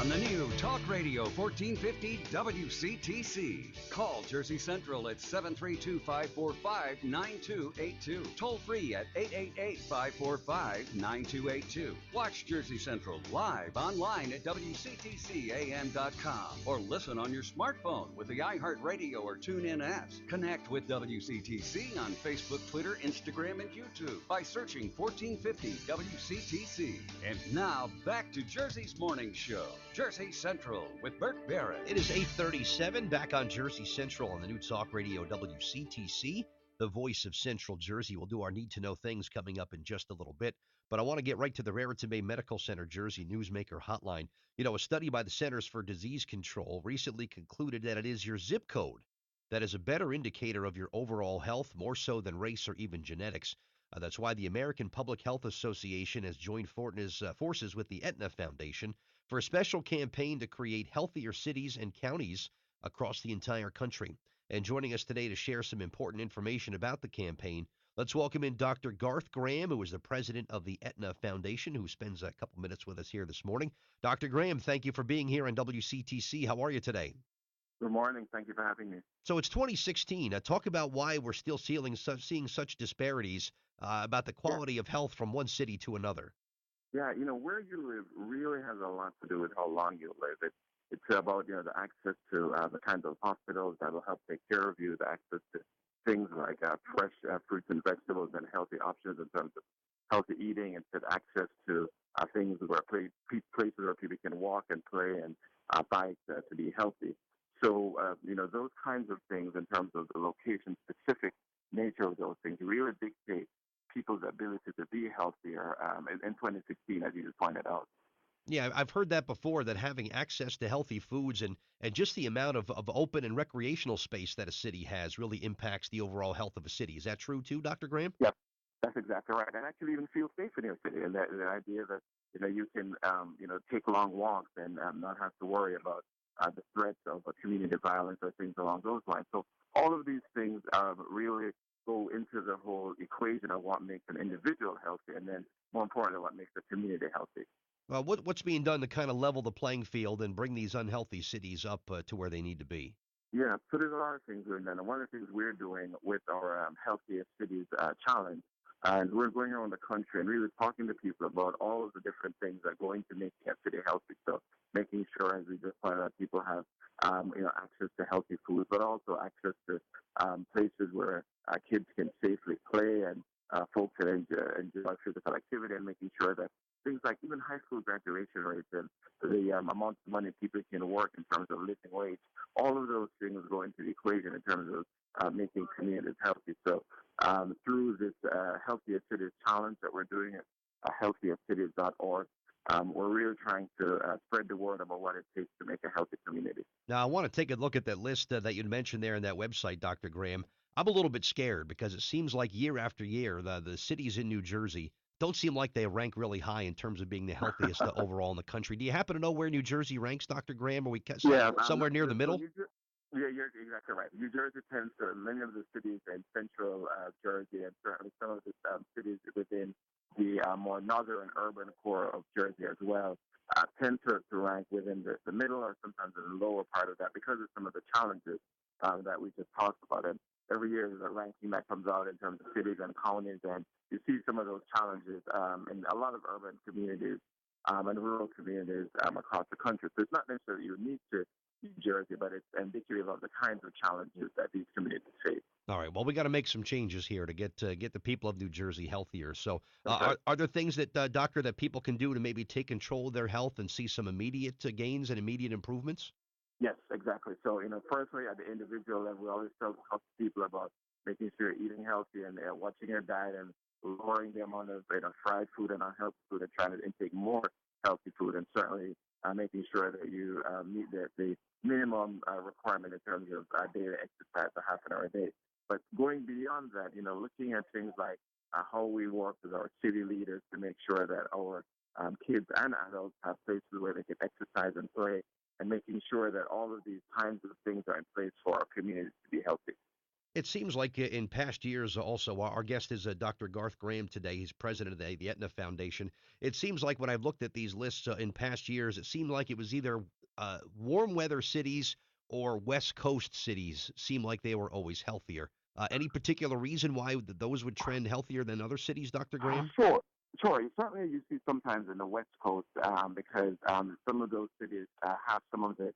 on the new Talk Radio 1450 WCTC. Call Jersey Central at 732-545-9282. Toll free at 888-545-9282. Watch Jersey Central live online at WCTCAM.com or listen on your smartphone with the iHeartRadio or TuneIn apps. Connect with WCTC on Facebook, Twitter, Instagram, and YouTube by searching 1450 WCTC. And now back to Jersey's Morning Show, Jersey Central with Bert Barrett. It is 8:37, back on Jersey Central on the new Talk Radio WCTC, the voice of Central Jersey. We'll do our Need to Know Things coming up in just a little bit, but I want to get right to the Raritan Bay Medical Center Jersey Newsmaker Hotline. You know, a study by the Centers for Disease Control recently concluded that it is your zip code that is a better indicator of your overall health, more so than race or even genetics. That's why the American Public Health Association has joined forces with the Aetna Foundation for a special campaign to create healthier cities and counties across the entire country. And joining us today to share some important information about the campaign, let's welcome in Dr. Garth Graham, who is the president of the Aetna Foundation, who spends a couple minutes with us here this morning. Dr. Graham, thank you for being here on WCTC. How are you today? Good morning. Thank you for having me. So it's 2016. Talk about why we're still seeing such disparities about the quality of health from one city to another. Yeah, you know, where you live really has a lot to do with how long you live. It's about, you know, the access to the kinds of hospitals that will help take care of you, the access to things like fresh fruits and vegetables and healthy options in terms of healthy eating, and to access to things where places where people can walk and play and bike to be healthy. So, you know, those kinds of things in terms of the location-specific nature of those things really dictate people's ability to be healthier in 2016, as you just pointed out. Yeah, I've heard that before, that having access to healthy foods and just the amount of open and recreational space that a city has really impacts the overall health of a city. Is that true too, Dr. Graham? Yep, that's exactly right. And actually even feel safe in your city. And the idea that, you know, you can, you know, take long walks and not have to worry about the threats of community violence or things along those lines. So all of these things really go into the whole equation of what makes an individual healthy, and then more importantly, what makes the community healthy. Well, what's being done to kind of level the playing field and bring these unhealthy cities up to where they need to be? Yeah, so there's a lot of things we're doing. And one of the things we're doing with our Healthiest Cities Challenge, and we're going around the country and really talking to people about all of the different things that go into making a city healthy. So making sure, as we just pointed out, people have you know, access to healthy food, but also access to places where kids can safely play, and folks can enjoy physical activity, and making sure that things like even high school graduation rates and the amount of money people can work in terms of living wage, all of those things go into the equation in terms of making communities healthy. So through this Healthiest Cities Challenge that we're doing at healthiercities.org, we're really trying to spread the word about what it takes to make a healthy community. Now, I want to take a look at that list that you mentioned there in that website, Dr. Graham. I'm a little bit scared because it seems like year after year, the cities in New Jersey don't seem like they rank really high in terms of being the healthiest overall in the country. Do you happen to know where New Jersey ranks, Dr. Graham? Are we somewhere near the middle? Yeah, you're exactly right. New Jersey tends to, many of the cities in central Jersey, and certainly some of the cities within the more northern urban core of Jersey as well, tend to rank within the middle or sometimes in the lower part of that because of some of the challenges that we just talked about. And every year there's a ranking that comes out in terms of cities and counties, and you see some of those challenges in a lot of urban communities and rural communities across the country. So it's not necessarily unique to New Jersey, but it's indicative of the kinds of challenges that these communities face. All right. Well, we got to make some changes here to get the people of New Jersey healthier. So, Okay. are there things that, doctor, that people can do to maybe take control of their health and see some immediate gains and immediate improvements? Yes, exactly. So, you know, firstly, at the individual level, we always talk to people about making sure you're eating healthy and watching your diet and lowering the amount of, you know, fried food and unhealthy food, and trying to intake more healthy food, and certainly making sure that you meet the minimum requirement in terms of daily exercise, a half an hour a day. But going beyond that, you know, looking at things like how we work with our city leaders to make sure that our kids and adults have places where they can exercise and play, and making sure that all of these kinds of things are in place for our communities to be healthy. It seems like in past years, also, our guest is Dr. Garth Graham today. He's president of the Aetna Foundation. It seems like when I've looked at these lists in past years, it seemed like it was either warm weather cities or West Coast cities seemed like they were always healthier. Any particular reason why those would trend healthier than other cities, Dr. Graham? Sure, sure. Certainly, you see sometimes in the West Coast because some of those cities have some of the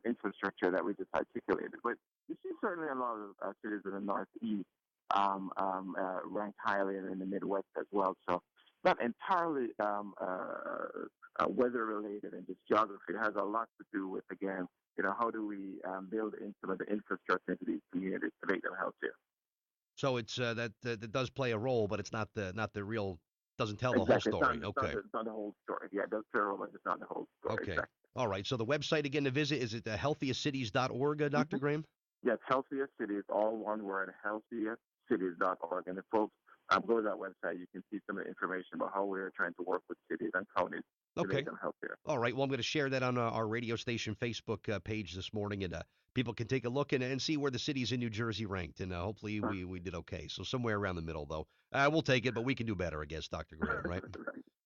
infrastructure that we just articulated. But you see certainly a lot of cities in the Northeast ranked highly in the Midwest as well. So not entirely weather related and just geography. It has a lot to do with, again, how do we build in some of the infrastructure into these communities to make them healthier. So it's that does play a role, but it's not the real doesn't tell the whole Exactly. story. Okay. It's not the whole story. Yeah, it does play a role, but it's not the whole story. Okay. Exactly. All right. So the website again to visit is it healthiestcities.org, Dr. Graham? Yes, Healthiest Cities, all one word, healthiestcities.org. And if folks go to that website, you can see some of the information about how we're trying to work with cities and counties to Okay. make them healthier. All right. Well, I'm going to share that on our radio station Facebook page this morning, and people can take a look and see where the cities in New Jersey ranked. And hopefully we did okay. So somewhere around the middle, though. We'll take it, but we can do better, I guess, Dr. Graham, right?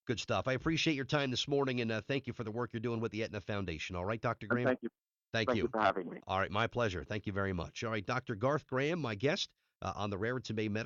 Good stuff. I appreciate your time this morning, and thank you for the work you're doing with the Aetna Foundation. All right, Dr. Graham? Thank you. Thank Thank you. you for having me. All right, my pleasure. Thank you very much. All right, Dr. Garth Graham, my guest on the Raritan Bay Medical